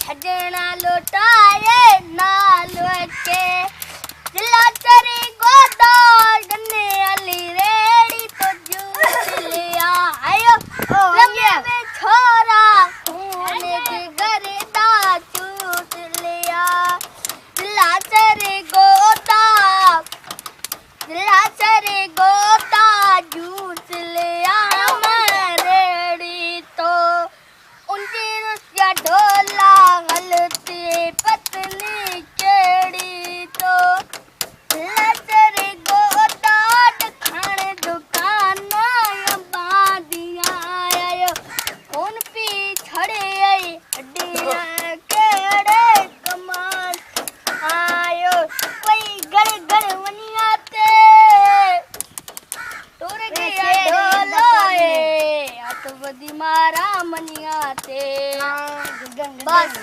छजना लुटाए नाल के दिला तेरी गोदा गन्ने वाली रेड़ी तो जूस लिया आयो लम्बे में छोरा होने के घर दा चूस लिया दिला तेरी गोदा जूस लिया मैं रेड़ी तो उनकी रुसिया ढोला गलती पतली केड़ी तो लचरे गोदा खाने दुकान बांधिया आयो उन पी छड़े आई हड्डियां केड़े कमान आयो कोई गड़ गड़ वनिया ते टूर गया ढोलोए हथ बदी मारा मनिया ते बस।